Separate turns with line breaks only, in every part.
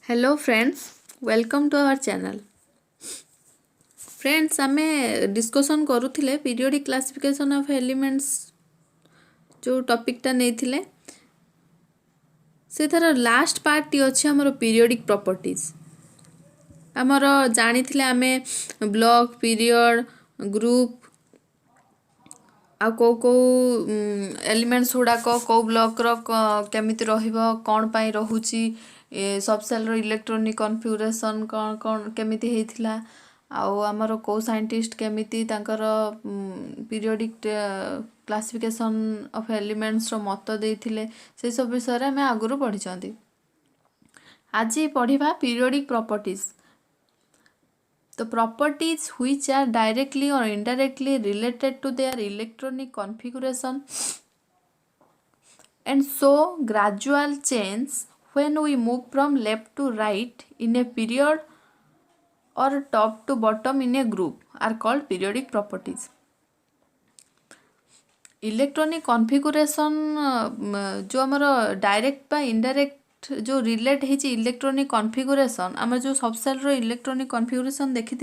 Hello friends, welcome to our channel. Friends, आमे discussion करूथिले periodic classification of elements जो टॉपिकटा नेथिले से थार लास्ट पार्ट टी अछि हमर पीरियोडिक प्रॉपर्टीज। हमर जानिथिले आमे ब्लॉक, पीरियड, ग्रुप आ को एलिमेंट्स गुड़ाक कौ ब्लॉक रो केमिति रहिबो, कोन पाई रहुची, सब सेल रो इलेक्ट्रॉनिक कॉन्फ़िगरेशन कोन कोन केमिति हेइथिला, आउ आमर को साइंटिस्ट केमिति तांकर पीरियोडिक क्लासिफिकेशन ऑफ एलिमेंट्स रो मत देइथिले, से सब विषय रे हमें आगुरु पढिचंती। आज पढ़िबा periodic properties. The properties which are directly or indirectly related to their electronic configuration and show gradual change when we move from left to right in a period or top to bottom in a group are called periodic properties. Electronic configuration जो आमर direct बा indirect जो relate होती electronic configuration आम जो सब cell row electronic configuration देखी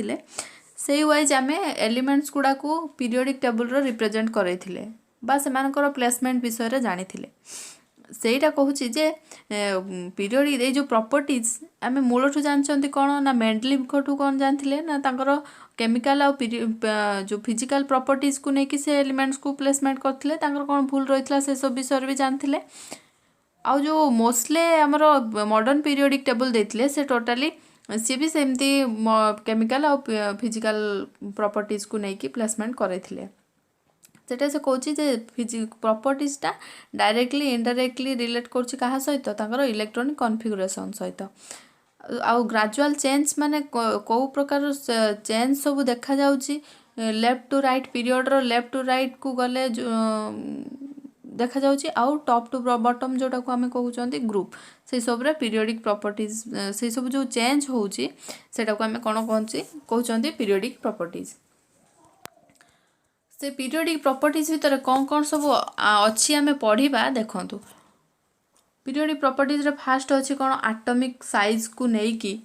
से वाइज आम एलिमेंट्स गुड़ा को पीरियोडिक टेबल रो रिप्रेजेंट करते बा से प्लेसमेंट विषय जानी सेटा कहूँ जे पीरियोडिक ये जो प्रॉपर्टीज आम मूलठू जानते कौन ना मेंडलीव ठू कौन जानते ना तांकर केमिकल जो फिजिकल प्रॉपर्टीज को लेकिन से एलिमेंट्स को प्लेसमेंट करते कौन भूल रही है से सब विषय भी जानते आउ जो मोस्टली आमर मॉडर्न पीरियोडिक टेबल देते से टोटाली सी भी सेमती केमिकल आ फिजिकल प्रॉपर्टीज को लेकिन प्लेसमेंट करते सेटा से कहूँ जे प्रॉपर्टीजटा डायरेक्टली इनडायरेक्टली रिलेट कर सहित इलेक्ट्रॉनिक कॉन्फ़िगरेशन सहित आउ ग्रेजुअल चेंज माने को प्रकार चेंज सब देखा जाउची लेफ्ट टू राइट पीरियड रो लेफ्ट टू राइट को गले देखा जाउची आउ टॉप टू बॉटम जोटा को हमें कहउचंती ग्रुप से सब रे पीरियोडिक प्रॉपर्टीज से सब जो चेंज होउची सेटा को हमें कोन कहउचंती पीरियोडिक प्रॉपर्टीज। से पीरियोडिक प्रॉपर्टीज भीतर कौन कौन सब अच्छी आम पढ़ा देखु। पीरियोडिक प्रॉपर्टीज रे फास्ट अच्छी कौन एटॉमिक साइज को लेकिन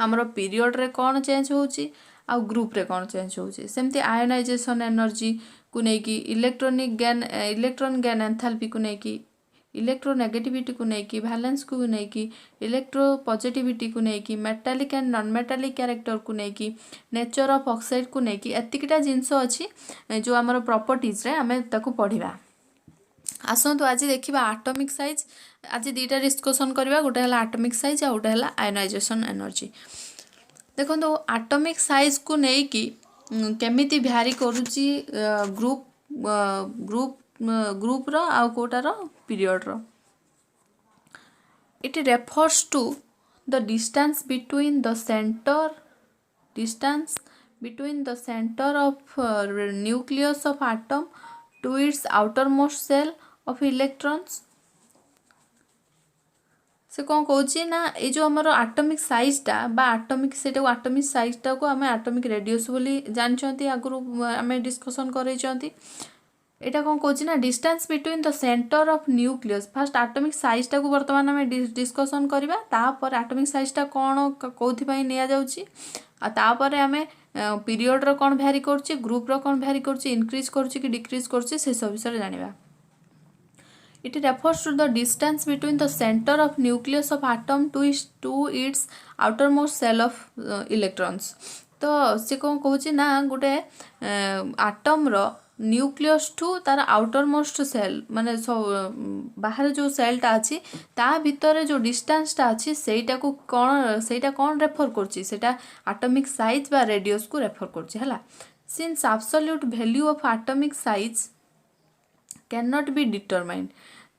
आमर पीरियड रे कौन चेंज होउची आ ग्रुप रे कौन चेंज होउची सेमती आयोनाइजेशन एनर्जी को लेकिन इलेक्ट्रॉन गेन एंथैल्पी को लेकिन इलेक्ट्रोनेगेटिविटी को लेकिन वैलेंस को लेकिन इलेक्ट्रो पॉजिटिविटी को लेकिन metallic and non metallic character को लेकिन नेचर ऑफ ऑक्साइड को लेकिन एतिकटा जिनस अच्छी जो आमर प्रॉपर्टीज रे आमे ताकू पढ़िबा। आसतु आज देखिबा एटॉमिक साइज। आज दीटा डिस्कशन करबा, गोटे हला एटॉमिक साइज आ गोटे हला आयोनाइजेशन एनर्जी। देखो एटॉमिक साइज को लेकिन केमिति भ्यारी करूची ग्रुप रो आ कोटार पीरियड रो। It refers to the distance between the centre of nucleus of atom to its outermost shell of electrons. से कौन कहूँ ना ये जो आमर एटॉमिक साइजटा बा एटॉमिक सेटा एटॉमिक साइजटा को आम एटॉमिक रेडियस बोली जानते आगु आम डिस्कशन करते। एटा कौन कहूँ ना distance between the centre of nucleus. First atomic साइजटा को बर्तमान आम डिस्कशन करवा, तापर एटॉमिक साइजटा कौन कौथिपाई निया जाउची आ तापर आम पीरियड रो कौन भ्यारी करछि, ग्रुप रो कौन भ्यारी करछि, इंक्रीज करछि कि डिक्रीज करछि से सब विषय जानिबा। It refers to the distance between the center of nucleus of atom to its outermost cell of electrons। तो से कौन कहूँ ना गोटे आटम रो न्यूक्लियस टू तार आउटर मोस्ट सेल माने बाहर जो सेलटा अच्छी ता भितर जो डिस्टेंसटा अच्छी सेटा को कौन रेफर करछि, सेटा एटॉमिक साइज बा रेडियस को रेफर करछि हला। Since absolute value of atomic size cannot be determined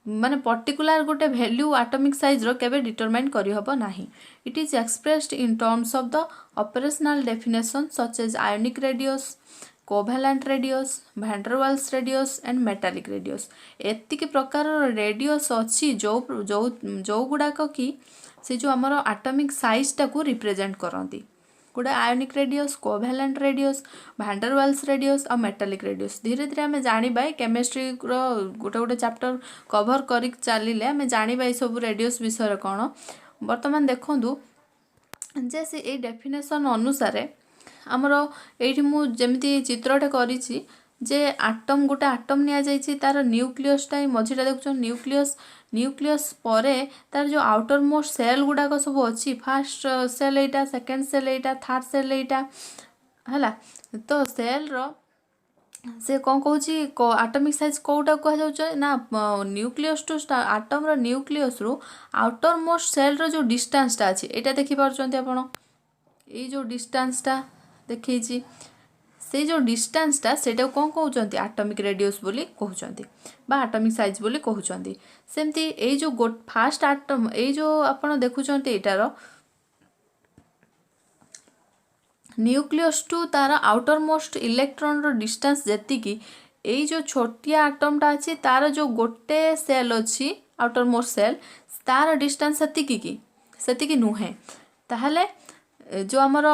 माने पर्टिकुलर गोटे वैल्यू एटॉमिक साइज रो केबे डिटरमाइन करि हबो नाही। It is expressed in terms of the operational definition such as ionic radius, covalent radius, van der Waals radius and metallic radius. एतिक प्रकार radius अच्छी जो गुड़ाक कि से जो आमर एटॉमिक साइजटा को रिप्रेजेंट करती। गोटे ionic radius, covalent radius, van der Waals radius और मेटालिक रेडियस। धीरे धीरे आम जाना केमिस्ट्री गोटे गोटे चैप्टर कवर कर चलिए आम जाना सब रेडियस विषय कौन। बर्तमान देखु जे से ए डेफिनेशन अनुसार आमर ये मुझे चित्रटे करिछि जे आटम गोटे आटम निया जाइछि तार न्यूक्लियसटा ही मझीटा देखुछ न्यूक्लियस परे तार जो आउटर मोस्ट सेल गुड़ाक सब अच्छी फास्ट सेल एटा सेकेंड सेल एटा थर्ड सेल एटा है तो सेल रो से कौन कौन आटमिक साइज कौटा कह ना न्यूक्लियस टू आटम रो न्यूक्लियस रु आउटर मोस्ट सेल रो जो डिस्टेंसटा अच्छी यहाँ देखी पार्टी आपण ये जो डिस्टेंसटा देखी से जो डिस्टेंसटा सेटा कौन कहते आटमिक रेडियस बोली कहते बा आटमिक साइज बोली कहते सेमती ये जो फास्ट आटम ये जो आप देखुं एटार न्यूक्लियस टू तार आउटर मोस्ट इलेक्ट्रॉन रो डिस्टेंस जेतिकी ये जो छोटिया आटमटा अच्छी तार जो गोटे सेल अच्छी आउटर मोस्ट सेल तार डिस्टेंस सेतिकी नुहे ताहले जो आमर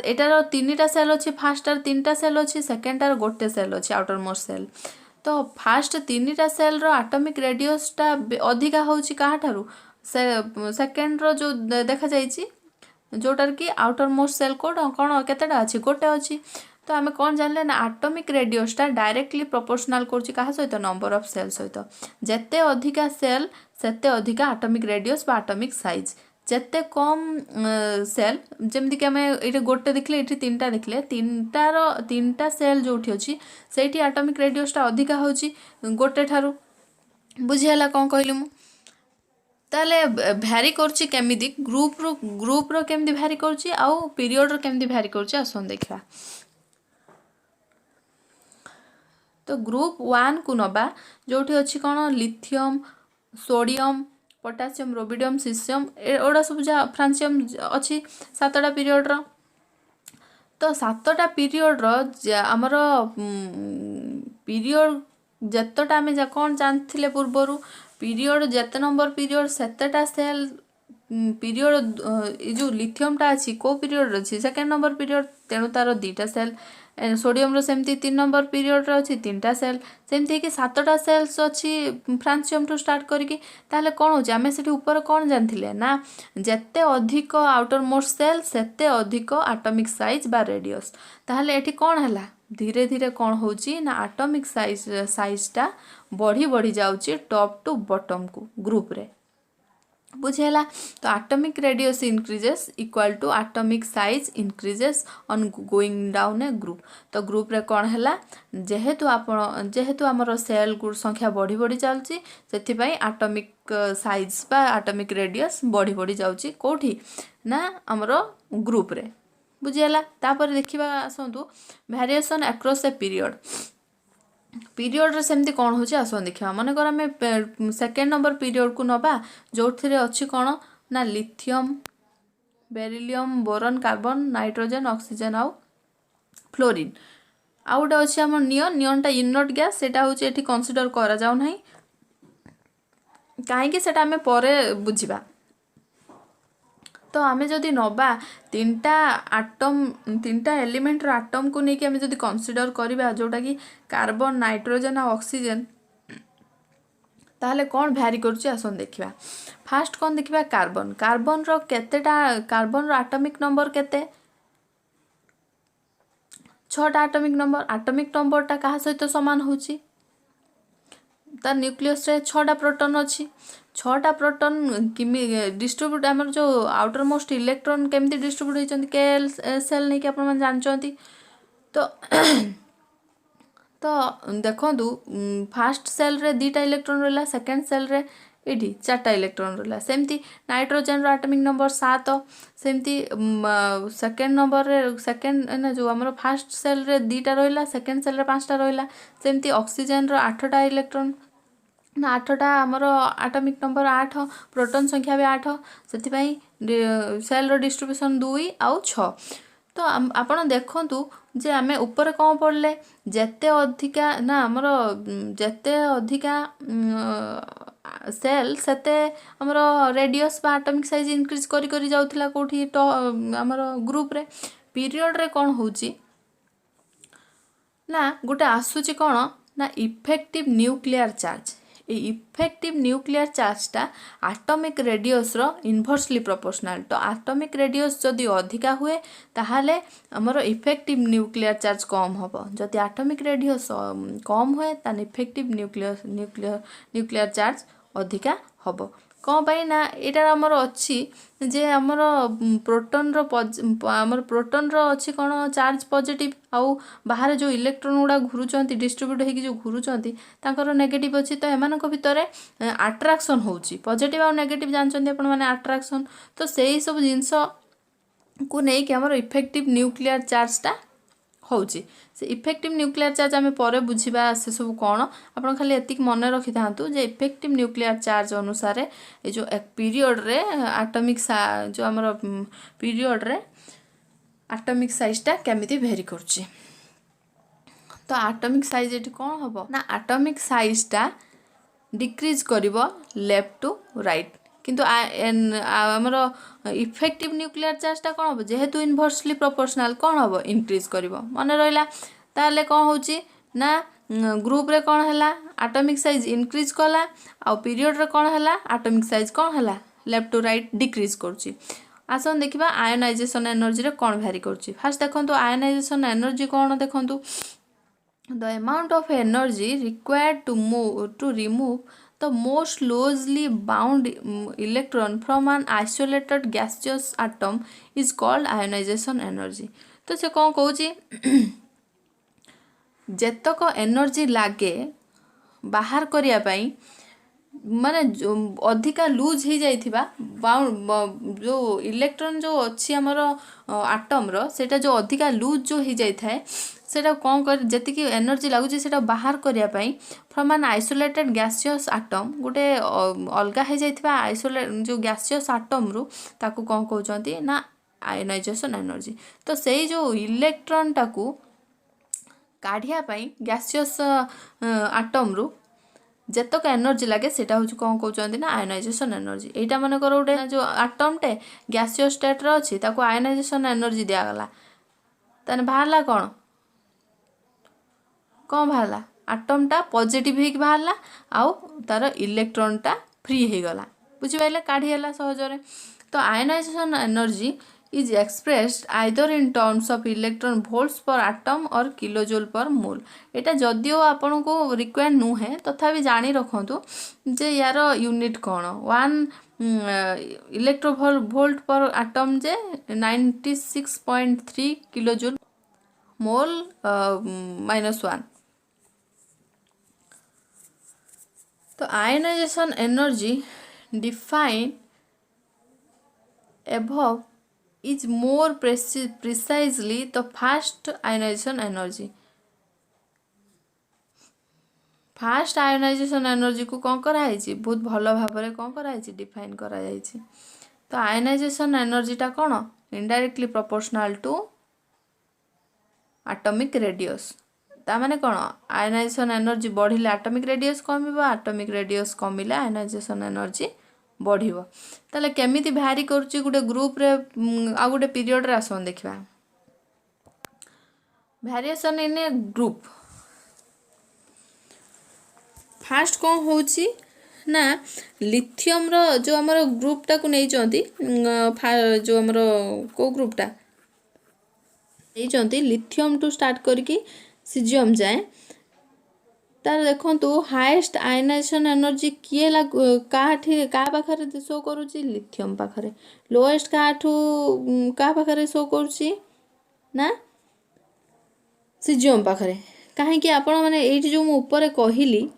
एटार तीनटा सेल अच्छी फास्टार तीनटा सेल अच्छी सेकेंडार गोटे सेल अच्छी आउटर मोस्ट सेल तो फास्ट तीनटा सेल रो आटमिक रेडियसटा अधिका होची काहाठारु सेकेंड रो जो देखा जाइछि जोटार कि आउटर मोस्ट सेल कोड कौन केतेटा अच्छी गोटे अच्छी तो आम कौन जानले ना आटमिक रेडियसटा डायरेक्टली प्रोपोर्शनल करुच्ची क्या सहित नंबर ऑफ सेल सहित जेते अधिका सेल सेते अधिका आटमिक रेडियस बा आटमिक साइज जेते कम सेल जमती कि आम ये गोटे देखले ये तीनटा देखले तीनटा सेल जो अच्छी से आटमिक रेडियसटा अधिका होची गोटे ठारू बुझीगला कौन कहली मु ताले भ्यारी करुच्ची केमिति ग्रुप रो केमिति भ्यारी करुच्ची आउ पीरियड रो केमिति भ्यारी करुच्ची आसन देखा तो ग्रुप 1 को नबा जोठी अच्छी कौन लिथियम सोडियम पोटासियम रोबिडियम सीसियम एड़ा सब फ्रांसियम अच्छी 7टा पीरियड रो तो 7टा पीरियड रो आमर पीरियड जतटा आम कौन जानते पूर्वर पीरियड जेते नंबर पीरियड सेतेटा सेल पीरियड जो लिथियमटा अच्छी को पीरियड अच्छी सेकेंड नंबर पीरियड तेणु तार 2टा सेल सोडियम रो सेमती 3 नंबर पीरियड अच्छी 3टा सेल सेमती कि 7टा सेल्स अच्छी फ्रांसियम टू स्टार्ट करके ताहले कौन हो आम से ऊपर कौन जानते ना जेते अधिक आउटर मोस्ट सेल सेते अधिक आटमिक साइज बा रेडियस ताहले एठी कौन है धीरे धीरे कौन होची ना आटमिक साइजटा बढ़ी बढ़ी जाउची टॉप टू बॉटम को ग्रुप रे बुझेला तो atomic radius increases equal to atomic size increases on going down a group तो ग्रुप रे कौन है जेहेतु आमर सेल गुड संख्या बढ़ी बढ़ी चलची से आटमिक साइज बा आटमिक रेडियस बढ़ी बढ़ी जाउची कोठी ना आमर ग्रुप रे बुझीगला तापर देखिबा आसंतु वेरिएशन अक्रॉस ए पीरियड रे सेमती कौन होची आसन देखिबा मन कर आम सेकेंड नंबर पीरियड को नबा जोथे अच्छी कौन ना lithium beryllium boron carbon nitrogen oxygen आउ फ्लोरीन आउ गोटे अच्छी आम नियनटा इनर्ट गैस सेटा होची एठी कंसीडर करा जाउ नाही काहेकि सेटा आम परे बुझिबा तो आम जदि नबा तीनटा एलिमेंट रो आटम को लेकिन आम जदि कंसीडर करबा जोटा कि कार्बन नाइट्रोजन और ऑक्सीजन ताहले कौन भ्यारी करुच्ची आसन देखिबा फास्ट कौन देखिबा कार्बन रो केतेटा कार्बन रो आटमिक नंबर केते 6टा आटमिक नंबरटा कहा सहित समान होची तार न्यूक्लियस रे 6टा प्रोटॉन अच्छी 6टा प्रोटॉन किमि डिस्ट्रीब्यूट आमर जो आउटर मोस्ट इलेक्ट्रॉन केमती डिस्ट्रीब्यूट होइचंती के सेल नहीं कि आपण मन जानचंती तो तो देखंतु फास्ट सेल रे 2टा इलेक्ट्रॉन रहला सेकंड सेल रे एठी 4टा इलेक्ट्रॉन रहला सेमती नाइट्रोजन रो एटॉमिक नंबर 7 सेमती सेकंड नंबर रे सेकंड ना जो हमरो फास्ट सेल रे 2टा रहला सेकंड सेल रे 5टा रहला सेमती ऑक्सीजन रो 8टा इलेक्ट्रॉन ना 8टा आमर आटमिक नंबर 8 प्रोटॉन संख्या भी 8 से सेल रो डिस्ट्रीब्यूशन 2 आउ 6 तो आपण देखंतु जे आमे ऊपर कौन पढ़ले जेते अधिका ना आमर जेते अधिका सेल सेते आमर रेडियस बा आटमिक साइज इंक्रीज करी करी जाउथिला कोठी आमर ग्रुप रे पीरियड रे कौन होची ना गोटे आसुची कौन ना effective nuclear charge effective nuclear चार्जटा आटमिक रेडियस रो इनवर्सली प्रोपोर्शनल। तो आटमिक रेडियस जदि अधिका हुए ताहले हमर इफेक्टिव न्यूक्लियर चार्ज कम हम। जदि आटमिक रेडियस कम हुए तान इफेक्टिव न्यूक्लियर चार्ज अधिका हम। कौन पाई ना एटार आमर अच्छी जे आमर प्रोटोन आमर प्रोटोन अच्छी कौन चार्ज पॉजिटिव आउ बाहर जो इलेक्ट्रॉन गुड़ा घुरुचंती डिस्ट्रीब्यूट होगी जो घुरुचंती तांकर नेगेटिव अच्छी। तो एमानक भितर अट्राक्शन होउची पॉजिटिव आउ नेगेटिव जानचंती आपण माने अट्राक्शन। तो सेही सब जिंस को नहीं कि आमर इफेक्टिव न्यूक्लियर चार्जटा होउची। से इफेक्टिव न्यूक्लियर चार्ज आम पर बुझा से सब कौन आप खाली एतिक मन रखी था जे इफेक्टिव न्यूक्लियर चार्ज अनुसार ये जो एक पीरियड रे आटमिक जो आमर पीरियड रे आटमिक साइजटा केमिति वेरी करुच्ची। तो आटमिक साइज ये कौन हम ना आटमिक साइजटा डिक्रीज करिवो लेफ्ट टू राइट किंतु आमर इफेक्टिव न्यूक्लियर चार्जटा कौन हम जेहेतु इनवर्सली प्रोपोर्शनल कौन हम इंक्रीज करिवो मन रहिला। ताले कौन होची ना ग्रुप रे कौन हैला आटमिक साइज इंक्रीज कला आउ पीरियड रे कौन हैला आटमिक साइज कौन हैला लेफ्ट टू राइट डिक्रीज करुच्ची। आसन देखिबा आयोनाइजेशन एनर्जी रे कौन भैरी करुच्ची। फास्ट देखंतु आयोनाइजेशन एनर्जी कौन देखंतु the amount of energy required to remove the most closely bound electron from an isolated gaseous atom is called ionization energy। तो से कौन कहूची जेतक एनर्जी लागे बाहर करिया पाई माने अधिका लूज हो जाइथिबा जो इलेक्ट्रॉन जो अच्छी आमर आटम रो सेटा जो अधिका लूज जो हो जाए सेटा कौन कर जेतिकी एनर्जी लगुच से बाहर करिया पाई from an isolated gaseous atom गोटे अलगा हो जाइथिबा आइसोलेट जो गैसियस आटम रु ताकू कौन कहउचंती ना आयोनाइजेशन एनर्जी। तो सेही जो इलेक्ट्रॉन टाकू काढ़िया पाई गैसियस आटम रु जेतक एनर्जी लगे सेटा हूँ कौन कहते ना आयोनाइजेशन एनर्जी। यहाँ मन कर गोटे जो आटमटे गैसियस स्टेट रे अच्छी ताको आयोनाइजेशन एनर्जी दिगला ताने बाहरला कौन कौन बाहरला आटमटा पॉजिटिव होइक बाहरला आउ तार इलेक्ट्रॉनटा फ्री हो गला बुझिपारे काढ़ीला सहजरे। तो ionization energy is expressed either in terms of electron volts per atom or kilojoule per mole। एटा जदियो आपन को रिक्वायर नुहे तथापि जानी रखंतु जे यार यूनिट कौन 1 इलेक्ट्रो वोल्ट पर आटम जे 96.3 किलोजूल मोल -1। तो ionization energy define above is more precisely the fast ionization energy। First ionization energy को कौन कराई बहुत भल भाव में कौन कराई डिफाइन कराई। तो आयोनाइजेशन एनर्जीटा कौन indirectly proportional to atomic radius. तामाने कौन आयोनाइजेशन एनर्जी बढ़िले आटमिक रेडियस कमिबो आटमिक रेडियस कमिले आयोनाइजेशन एनर्जी बढ़िबो। ताले केमिति भ्यारी करूची गुटे ग्रुप रे आ गुटे पीरियड रे आसन देखिबा variation in A group. Fast कौन होची ना लिथियम रो जो हमर ग्रुपटा को नै चंती जो हमर को ग्रुपटा नै चंती लिथियम टू स्टार्ट करके सीजियम जाए तार देखंतु हाईएस्ट आयोनाइजेशन एनर्जी किए काठी का पाखरे शो करूची लिथियम पाखरे लोएस्ट का पाखरे शो करूची ना सीजियम पाखरे। कहीं कि आपण माने एठी जो मु ऊपर कहिली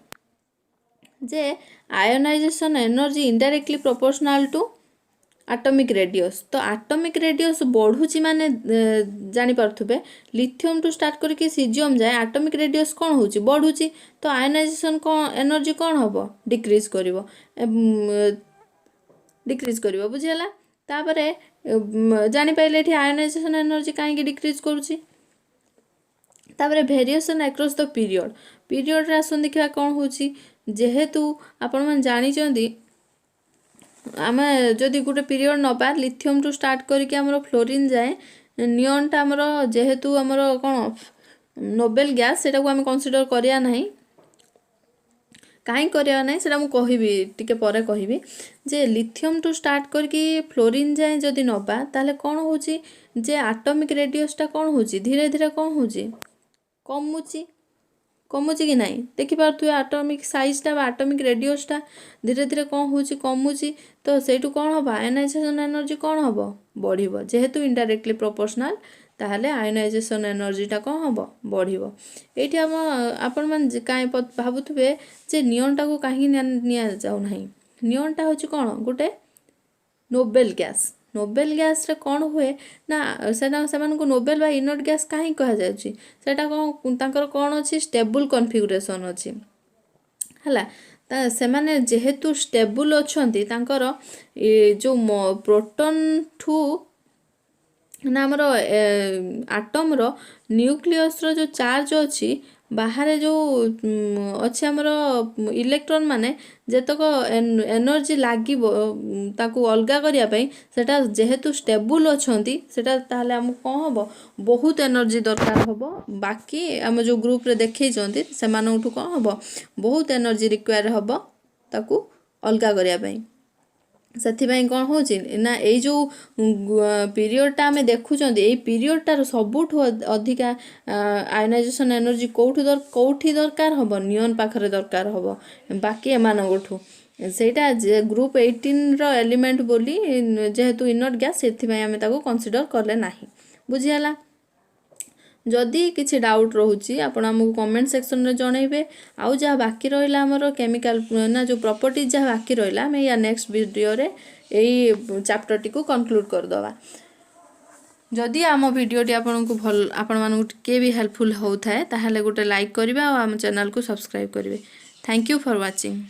जे ionization energy indirectly proportional to atomic radius. तो आटमिक रेडियस बढ़ुची माने जानी पारथुबे लिथियम टू स्टार्ट करके सीजियम जाए आटमिक रेडियस कौन होची बढ़ुची। तो आयोनाइजेशन कौन एनर्जी कौन हबो डिक्रीज करिवो बुझियला। तापरे जानी पाइले एठी आयोनाइजेशन एनर्जी काहे डिक्रीज करूची। तापरे वेरिएशन अक्रॉस द पीरियड रे आसन देखिबा कौन होची जेहेतु आपण मन जानि चंदी आम जदि गोटे पीरियड नबा लिथियम टू स्टार्ट करके आमर फ्लोरीन जाए नियनटा आमर जेहेतु आमर कौन नोबेल गैस सेटा को आम कंसीडर करिया नहीं कहीं करवा ना से मुझे टिके पर कहबी जे लिथियम टू स्टार्ट करके फ्लोरीन जाए जदि नबा ताले कौन होची जे एटॉमिक रेडियसटा कौन होची धीरे धीरे कौन होची कमुची कमुची कि नहीं देखिपे एटॉमिक साइजटा एटॉमिक रेडियसटा धीरे धीरे कौन होची कमुची तो सेठू कौन हम आयोनाइजेशन एनर्जी कौन हम बढ़ जेहेतु इनडायरेक्टली प्रोपोर्शनल ताहले आयोनाइजेशन एनर्जीटा कौन हम बढ़ ये आपण मैंने कहीं भावुवे जे नियनटा को कहीं जाऊना नियनटा हूँ कौन गोटे नोबेल गैस नोबेल गैस रे कौन हुए ना से नोबेल बा इनर्ट गैस कहीं कहुटा कौन तांकर कौन अच्छी स्टेबल कॉन्फिगरेशन अच्छी है से माने जेहेतु स्टेबल अच्छी तांकर जो प्रोटॉन ठू ना आमर आटम रो न्यूक्लियस रो जो चार्ज अच्छी बाहर जो अच्छे आमर इलेक्ट्रॉन माने जेतक एनर्जी लागी ताकू अलगा करिया पई सेटा जेहेतु स्टेबल अच्छी सेटा ताहले हम कौन हम बहुत एनर्जी दरकार हम बाकी आम जो ग्रुप रे देखई चंती से मानठू कौन हम बहुत एनर्जी रिक्वायर हम ताकू अलगा करिया पई से कौन हो ना ये जो पीरियडटा आम देखुं ये पीरियडटार सबुठ अधिका आयोनाइजेशन एनर्जी कौटी दरकार हम नियन पाखरे दरकार हम बाकी एमानठू सेटा ग्रुप 18 रो एलिमेंट बोली जेहेतु इनर्ट गैस से आम कनसीडर कले ना बुझीगला जदि किसी डाउट रोचे आपण आमको कमेंट सेक्शन में जनइबे आउ जहाँ बाकी रहा आमर केमिकल ना जो प्रॉपर्टीज जहाँ बाकी रहा आम या नेक्स्ट वीडियो रे यही चैप्टर टी को कंक्लूड करदवा जदि आम वीडियोटी आपको भल आपण मानक टिके भी हेल्पफुल होता है ताहले गोटे लाइक करिबा और आम चैनल को सब्सक्राइब करेंगे। Thank you for watching.